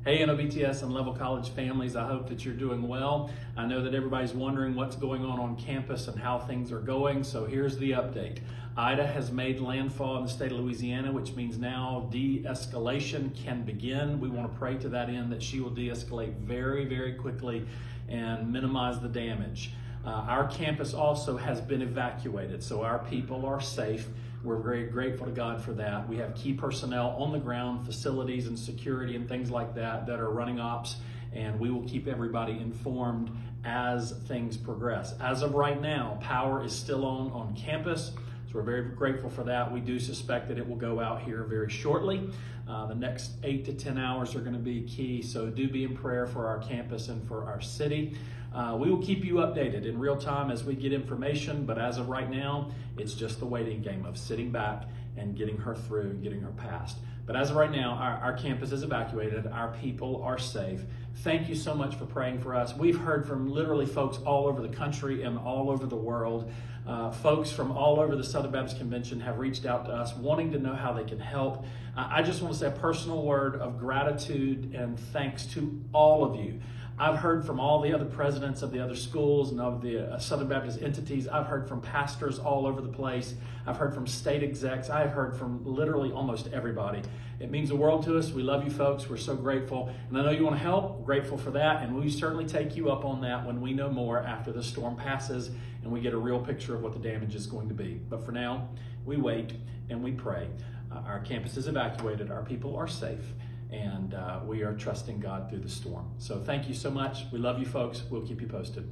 Hey, NOBTS and Level College families, I hope that you're doing well. I know that everybody's wondering what's going on campus and how things are going, so here's the update. Ida has made landfall in the state of Louisiana, which means now de-escalation can begin. We want to pray to that end that she will de-escalate very, very quickly and minimize the damage. Our campus also has been evacuated, so our people are safe. We're very grateful to God for that. We have key personnel on the ground, facilities and security and things like that are running ops, and we will keep everybody informed as things progress. As of right now, power is still on campus, so we're very grateful for that. We do suspect that it will go out here very shortly. The next 8 to 10 hours are going to be key, so do be in prayer for our campus and for our city. We will keep you updated in real time as we get information, but as of right now, it's just the waiting game of sitting back and getting her through and getting her past. But as of right now, our campus is evacuated. Our people are safe. Thank you so much for praying for us. We've heard from literally folks all over the country and all over the world. Folks from all over the Southern Baptist Convention have reached out to us wanting to know how they can help. I just want to say a personal word of gratitude and thanks to all of you. I've heard from all the other presidents of the other schools and of the Southern Baptist entities. I've heard from pastors all over the place. I've heard from state execs. I've heard from literally almost everybody. It means the world to us. We love you folks. We're so grateful. And I know you want to help. We're grateful for that. And we certainly take you up on that when we know more after the storm passes and we get a real picture of what the damage is going to be. But for now, we wait and we pray. Our campus is evacuated. Our people are safe. And we are trusting God through the storm. So thank you so much. We love you folks. We'll keep you posted.